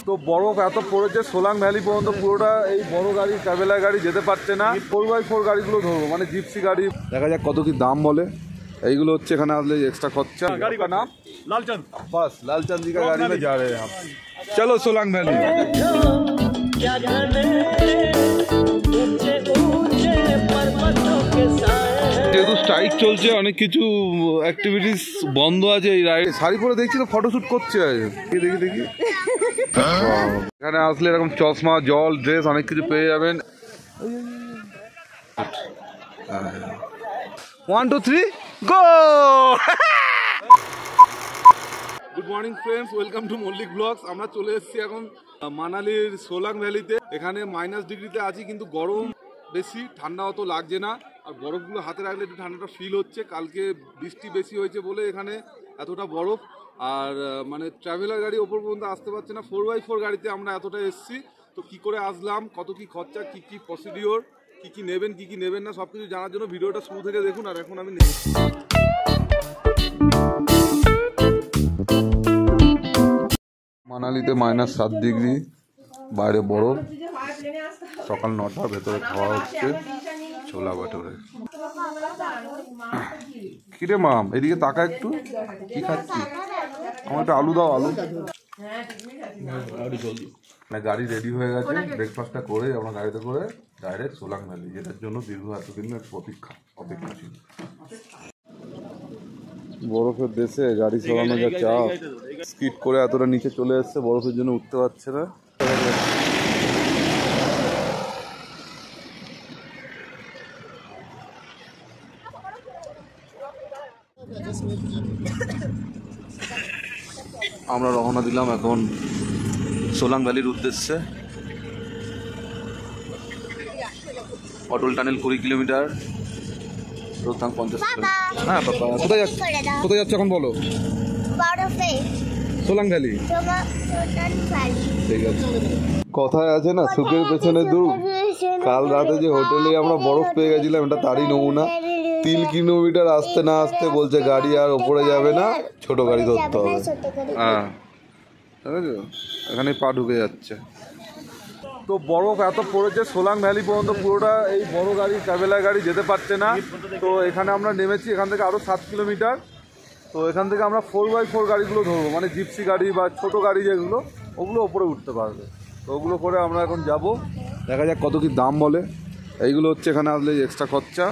তো বরফ এত পড়েছে সোলাং ভ্যালি পর্যন্ত পুরোটা এই বড় গাড়ি ট্রাভেলার গাড়ি যেতে পারছে না। 4x4 গাড়িগুলো ধরবো, মানে জিপসি গাড়ি। দেখা যাক কত কি দাম বলে। এইগুলো হচ্ছে এখানে আসলে এক্সট্রা খরচা। গাড়ি का नाम लालचंद, बस लालचंद जी का गाड़ी में जा रहे हैं हम। चलो सोलांग ভ্যালি। যেহেতু স্ট্রাইক চলছে, অনেক কিছু অ্যাক্টিভিটিস বন্ধ আছে। এই রাইড শাড়ি পরে দেখছি তো ফটোশুট করছে। দেখি দেখি এখানে আসলে এরকম চশমা, জল, ড্রেস অনেক কিছু পেয়ে যাবেন। 1 2 3 go. Good morning friends, welcome to Mallick blogs. আমরা চলে এসেছি এখন মানালির সোলাং ভ্যালিতে। এখানে -ডিগ্রিতে আছি, কিন্তু গরম বেশি, ঠান্ডা অত লাগছে না। আর বরফগুলো হাতে রাখলে একটু ঠান্ডাটা ফিল হচ্ছে। কালকে বৃষ্টি বেশি হয়েছে বলে এখানে এতটা বরফ। আর মানে ট্রাভেলার গাড়ি ওপর পর্যন্ত আসতে পারছে না। 4x4 গাড়িতে আমরা এতটা এসেছি। তো কি করে আসলাম, কত কি খরচা, কি কি প্রসিডিওর, কি কি নেবেন কি কি নেবেন না, সব কিছু জানার জন্য ভিডিওটা শুরু থেকে দেখুন। আর এখন আমি মানালিতে -7 ডিগ্রি, বাইরে বরফ। সকাল 9টার ভেতরে খাওয়া হচ্ছে ছোলা ভাটোরে। কিরে মাম, এদিকে তাকা একটু, কি খাচ্ছি? আমার একটা আলু দাও, আলু। গাড়ি রেডি হয়ে গেছে, ব্রেকফাস্টটা করে আমরা গাড়িতে করে ডাইরেক্ট সোলাং ভ্যালি, যেটার জন্য দীর্ঘ এতদিনের অপেক্ষা ছিল। বরফের দেশে গাড়ি চালানো যা চাপ, স্কিড করে এতটা নিচে চলে এসছে, বরফের জন্য উঠতে পারছে না। আমরা রওনা দিলাম এখন সোলাং ভ্যালির উদ্দেশ্যে। অটল টানেল 20 কিলোমিটার, রোহতাং 50 কিলোমিটার। হ্যাঁ বাবা, কোথায় যাচ্ছে এখন বলো? সোলাং ভ্যালি। ঠিক আছে। কথায় আছে না, সুখের পেছনে দুঃখ। কাল রাতে যে হোটেলে আমরা বরফ পেয়ে গেছিলাম, এটা তারই নমুনা। 3 কিলোমিটার আসতে না আসতে বলছে গাড়ি আর ওপরে যাবে না, ছোট গাড়ি ধরতে হবে। হ্যাঁ, এখানে পা ঢুকে যাচ্ছে। তো বরফ এত পড়েছে সোলাং ভ্যালি পর্যন্ত পুরোটা এই বড় গাড়ি ট্রাভেলার গাড়ি যেতে পারছে না। তো এখানে আমরা নেমেছি, এখান থেকে আরও 7 কিলোমিটার। তো এখান থেকে আমরা 4x4 গাড়িগুলো ধরবো, মানে জিপসি গাড়ি বা ছোট গাড়ি যেগুলো, ওগুলো ওপরে উঠতে পারবে। তো ওগুলো করে আমরা এখন যাব। দেখা যাক কত কি দাম বলে। এইগুলো হচ্ছে এখানে আসলে এক্সট্রা খরচা।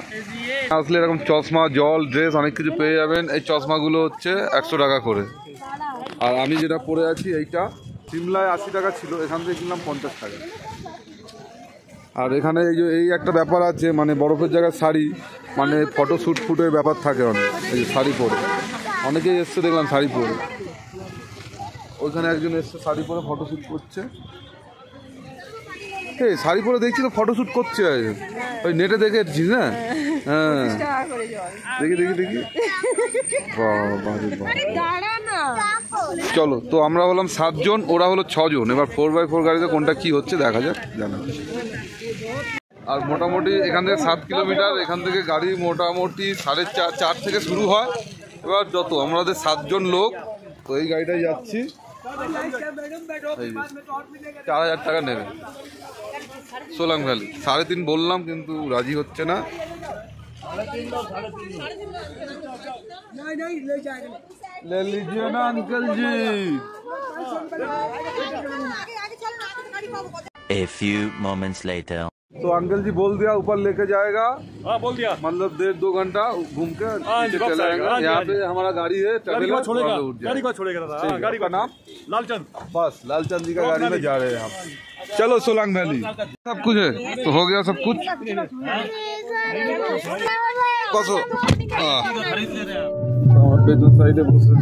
আসলে এরকম চশমা, জল, ড্রেস অনেক কিছু পেয়ে যাবেন। এই চশমাগুলো হচ্ছে 100 টাকা করে। আর আমি যেটা পরে আছি এইটা সিমলায় 80 টাকা ছিল, এখান থেকে কিনলাম 50 টাকা। আর এখানে এই একটা ব্যাপার আছে, মানে বরফের জায়গায় শাড়ি, মানে ফুটের ব্যাপার থাকে অনেক। এই যে শাড়ি পরে অনেকেই এসছে, দেখলাম শাড়ি পরে। ওইখানে একজন এসছে শাড়ি পরে ফটোশ্যুট করছে। এই শাড়ি পরে দেখছি তো ফটোশ্যুট করছে, ওই নেটে দেখে এসেছিস না? হ্যাঁ, দেখি দেখি দেখি। চলো, তো আমরা হলাম 7 জন, ওরা হলো 6 জন। এবার 4x4 গাড়িতে কোনটা কি হচ্ছে দেখা যাক, জানা। আর মোটামুটি এখান থেকে 7 কিলোমিটার, এখান থেকে গাড়ি মোটামুটি 4.5 থেকে শুরু হয়। এবার যত আমাদের 7 জন লোক, তো এই গাড়িটাই যাচ্ছি। 4000 টাকা নেবে সোলাং ভ্যালি। 3.5 বললাম, কিন্তু রাজি হচ্ছে না। ले लीजिए ना uncle ji. A few moments later. तो अंकल जी बोल दिया ऊपर लेके जाएगा। हाँ, बोल दिया। मतलब 1.5-2 घंटा घूम के चले आएगा। यहाँ पे हमारा गाड़ी है, गाड़ी को छोड़ेगा दादा। गाड़ी का नाम लालचंद, बस लालचंद जी का गाड़ी में जा रहे हैं हम। चलो सोलांग वैली, सब कुछ है तो हो गया सब कुछ। कसो পেছন সাইডে বসে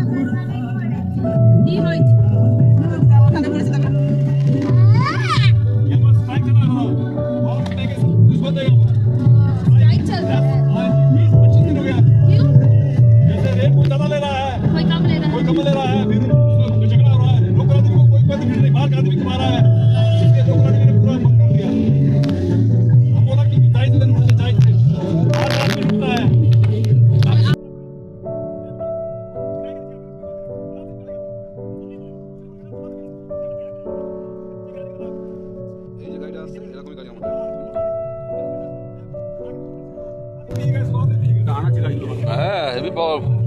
really powerful.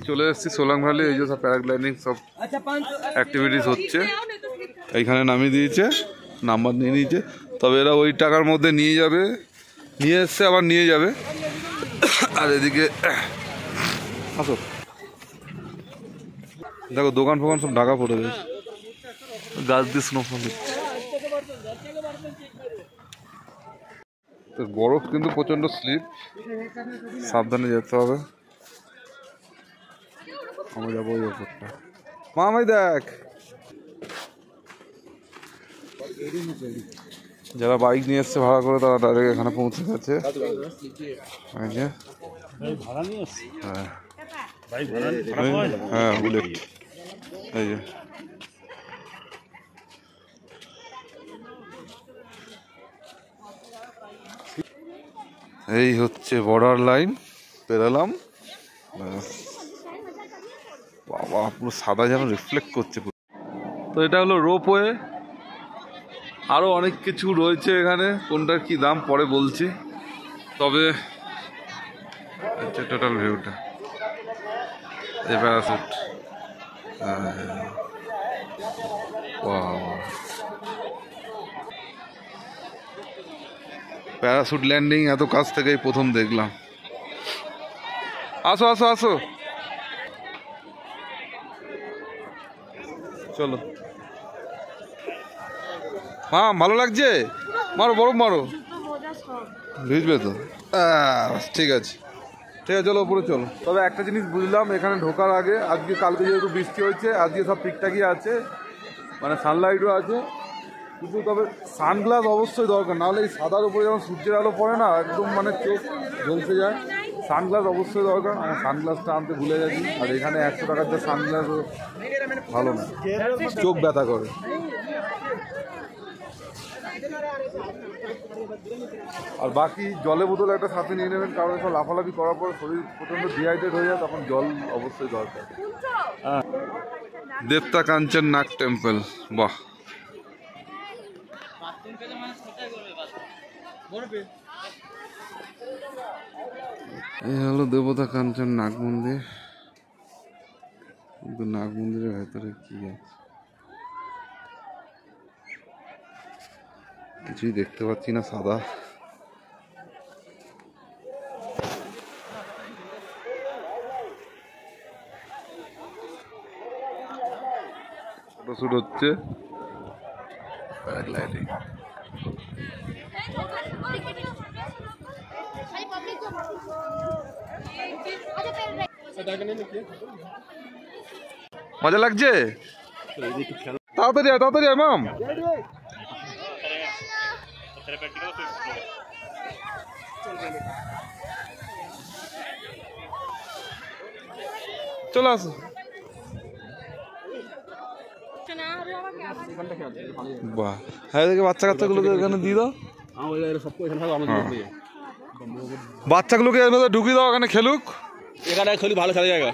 চলে এসেছি সোলাং ভ্যালি। এই যে সব প্যারাগ্লাইডিং সব অ্যাক্টিভিটিস হচ্ছে, এইখানে নামিয়ে দিয়েছে, নাম্বার নিয়ে নিয়েছে। তবে এরা ওই টাকার মধ্যে নিয়ে যাবে, নিয়ে এসছে আবার নিয়ে যাবে। আর এদিকে আসো, দেখো দোকান ফোকান সব ঢাকা পড়ে গেছে, গাছ দিয়ে স্নোফল দিচ্ছে। তো বরফ কিন্তু প্রচন্ড স্লিপ, সাবধানে যেতে হবে। আমরা যাবো ওই ওপরটা। মামাই দেখ, যারা বাইক নিয়ে এসছে ভাড়া করে তারা ডাইরেক্ট এখানে পৌঁছে গেছে। হ্যাঁ বুলেট, এই যে এই হচ্ছে বর্ডার লাইন, পেরালাম। বাবা পুরো সাদা যেন রিফ্লেক্ট করছে। তো এটা হলো রোপওয়ে, আরও অনেক কিছু রয়েছে এখানে, কোনটার কি দাম পরে বলছি। তবে টোটাল ভিউটা এই প্যারাশুট, প্যারাশুট ল্যান্ডিং এত কাছ থেকেই প্রথম দেখলাম। আসো আসো আসো, চলো। হ্যাঁ ভালো লাগছে, মারো বরফ মারো, ভিজবে তো। ঠিক আছে ঠিক আছে, চলো উপরে চলো। তবে একটা জিনিস বুঝলাম এখানে ঢোকার আগে, আজকে কালকে যেহেতু বৃষ্টি হয়েছে, আজকে সব ঠিকঠাকই আছে, মানে সানলাইটও আছে, কিন্তু তবে সানগ্লাস অবশ্যই দরকার, নাহলে এই সাদার উপরে যখন সূর্যের আলো পড়ে না একদম মানে চোখ জ্বলতে যায়। সানগ্লাস অবশ্যই দরকার, আমার সানগ্লাসটা আনতে ভুলে গেছি। আর এখানে 100 টাকার যে সানগ্লাসও ভালো না, চোখ ব্যথা করে। আর বাকি জলের বোতল একটা সাথে নিয়ে নেবেন, কারণ সব লাফালাফি করার পর শরীর প্রচণ্ড ডিহাইড্রেট হয়ে যায়, তখন জল অবশ্যই দরকার। হ্যাঁ, দেবতা কাঞ্চন নাগ টেম্পল, বাহ। এই হলো দেবতা কাঞ্চন নাগ মন্দির। কিন্তু নাগ মন্দিরের ভেতরে কি আছে কিছুই দেখতে পাচ্ছি না, সাদা। ফটোশুট হচ্ছে, প্যারাগ্লাইডিং। মজা লাগছে, তাড়াতাড়ি আয় তাড়াতাড়ি আয় মাম। চলে আসো। বাহ, হ্যাঁ দেখে বাচ্চা কাচ্চাগুলোকে এখানে দিয়ে দাও, বাচ্চাগুলোকে এর মধ্যে ঢুকিয়ে দাও, এখানে খেলুক, এখানে খেলি ভালো খেলা জায়গা।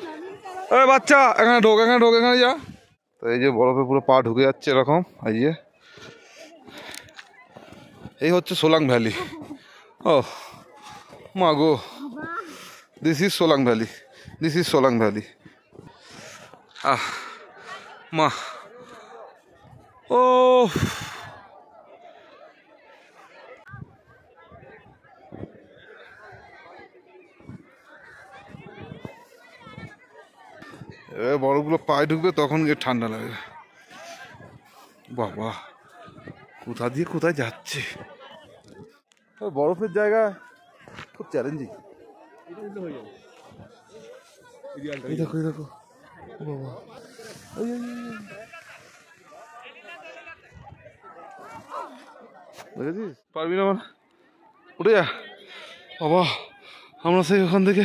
এই বাচ্চা এখানে ঢোক, এখানে ঢোক, এখানে যা। তো এই যে বরফে পুরো পা ঢুকে যাচ্ছে এরকম, এই যে এই হচ্ছে সোলাং ভ্যালি। ও মা গো, this is Solang valley, this is Solang valley. আহ মা, ও এবার বরফগুলো পায়ে ঢুকবে তখন গিয়ে ঠান্ডা লাগবে। বাবা কোথা দিয়ে কোথায় যাচ্ছে, বরফের জায়গা খুব চ্যালেঞ্জিং। এই দেখো এই দেখো, বাবা দেখেছিস পারবি না উঠে যা বাবা। আমরা সেই ওখান থেকে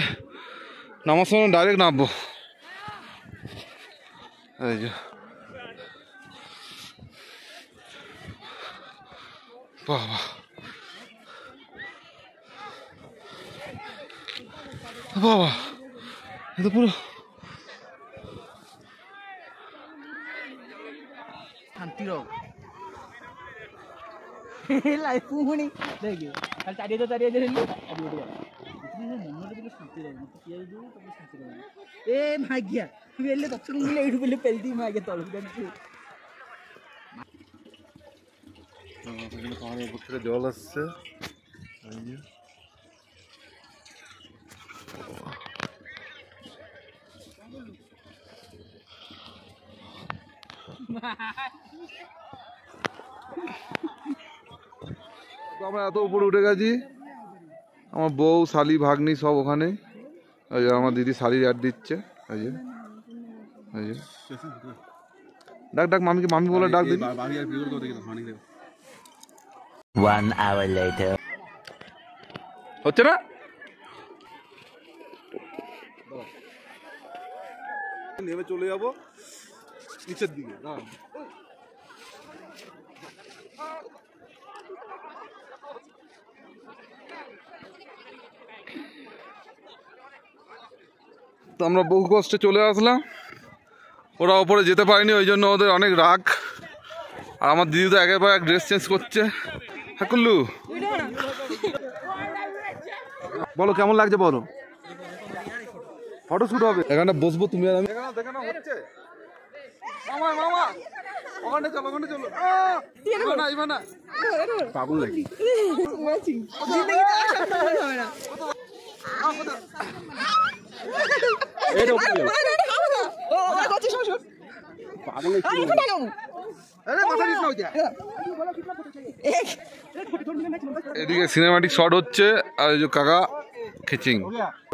নামার সময় ডাইরেক্ট নামবো। এই যে বাবা বাবা এ তো পুরো শান্তির পুহনি দেখি চারিয়ে চারিয়ে এ মাগিয়া বেলে দক্ষিণ মিলে এইটু বেলে পেলতি মাগিয়া তলক জানিস পাহাড়ের উপর থেকে জল আসছে। আমরা এত উপরে উঠে গেছি, আমার বউ শালি ভাগ্নি সব ওখানে। ওই যে আমার দিদি শালি আড দিচ্ছে। এই যে ডাক ডাক মামিকে, মামি বলে ডাক দিন। 1 hour later. হচ্ছে না নেমে চলে যাবো নিচের দিকে। তো আমরা বহু কষ্টে চলে আসলাম, ওরা ওপরে যেতে পারেনি, ওই জন্য ওদের অনেক রাগ। আর আমার দিদি তো একেবারে এক ড্রেস চেঞ্জ করছে। হ্যাঁ কুল্লু বলো কেমন লাগছে বলো। ফটোশুট হবে এখানে বসবো তুমি আর আমি। দেখানো হচ্ছে মামা মামা ওখানে চলো ওখানে চলো। না পাগল লাগি এদিকে সিনেমাটিক শট হচ্ছে আর এই যে কাকা খিচিং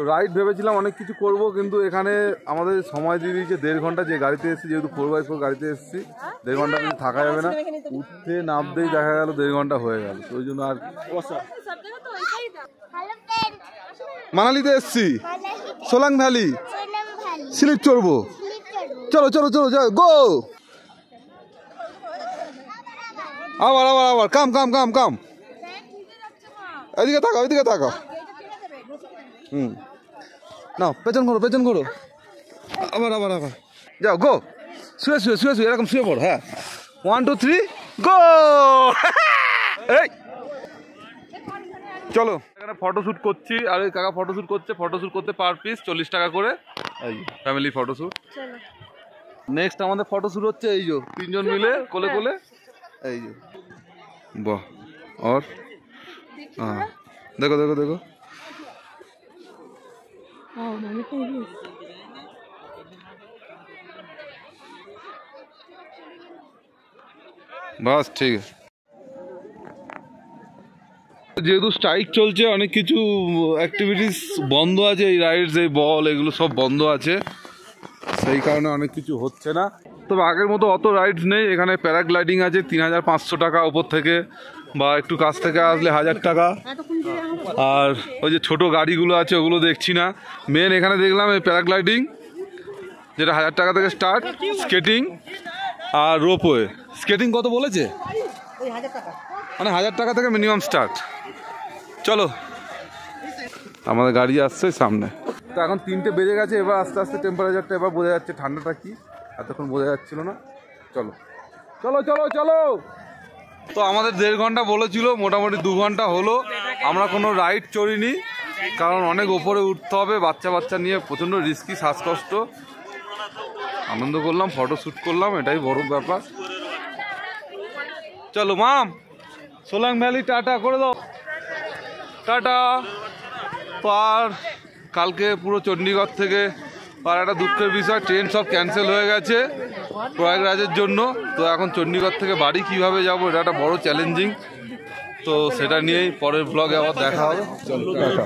রাইড ভেবেছিলাম অনেক কিছু করব, কিন্তু এখানে আমাদের সময় দিয়ে দিয়েছে 1.5 ঘন্টা। যে গাড়িতে এসেছি, যেহেতু 4x4 গাড়িতে এসেছি, 1.5 ঘন্টা কিন্তু থাকা যাবে না। উঠতে নামতেই দেখা গেল 1.5 ঘন্টা হয়ে গেল। তো ওই জন্য আর মানালিতে এসছি, সোলাং ভ্যালি, সিলেট চড়বো। চলো চলো চলো যাও গো। আবার আবার আবার কাম কাম কাম কাম এদিকে তাকাও এদিকে তাকাও। নাও পেছন ঘোরো পেছন ঘোরো। আবার আবার আবার যাও গো। শুয়ে শুয়ে শুয়ে শুয়ে এরকম শুয়ে পড়ো। হ্যাঁ 1 2 3 গো। এই চলো এখানে ফটোশুট করছি, আর এই কাকা ফটোশুট করছে। ফটোশুট করতে পার পিস 40 টাকা করে, এই ফ্যামিলি ফটোশুট। নেক্সট আমাদের ফটোশুট হচ্ছে এই যে 3 জন মিলে কোলে কোলে। এই যে বাহ। और देखो देखो देखो बस ठीक है। যেহেতু স্ট্রাইক চলছে, অনেক কিছু অ্যাক্টিভিটিস বন্ধ আছে, এই রাইডস এই বল এগুলো সব বন্ধ আছে, সেই কারণে অনেক কিছু হচ্ছে না। তবে আগের মতো অত রাইডস নেই। এখানে প্যারাগ্লাইডিং আছে 3500 টাকা ওপর থেকে, বা একটু কাছ থেকে আসলে 1000 টাকা। আর ওই যে ছোটো গাড়িগুলো আছে ওগুলো দেখছি না। মেন এখানে দেখলাম এই প্যারাগ্লাইডিং, যেটা 1000 টাকা থেকে স্টার্ট, স্কেটিং আর রোপওয়ে। স্কেটিং কত বলেছে? মানে 1000 টাকা থেকে মিনিমাম স্টার্ট। চলো আমাদের গাড়ি আসছে সামনে। তো এখন 3টে বেজে গেছে, এবার আস্তে আস্তে টেম্পারেচারটা এবার বোঝা যাচ্ছে। ঠান্ডাটা কি এতক্ষণ বোঝা যাচ্ছিল না। চলো চলো চলো চলো। তো আমাদের 1.5 ঘন্টা বলেছিল, মোটামুটি 2 ঘন্টা হলো। আমরা কোনো রাইড চড়িনি, কারণ অনেক ওপরে উঠতে হবে, বাচ্চা বাচ্চা নিয়ে প্রচণ্ড রিস্কি, শ্বাসকষ্ট। আনন্দ করলাম, ফটো শ্যুট করলাম, এটাই বড় ব্যাপার। চলো মাম, সোলাং ভ্যালি টাটা করে দাও, টাটা। তো আর কালকে পুরো চণ্ডীগড় থেকে, আর একটা দুঃখের বিষয়, ট্রেন সব ক্যান্সেল হয়ে গেছে প্রয়াগরাজের জন্য। তো এখন চণ্ডীগড় থেকে বাড়ি কিভাবে যাব, এটা একটা বড় চ্যালেঞ্জিং। তো সেটা নিয়েই পরের ব্লগে আবার দেখা হবে। চলো টাটা।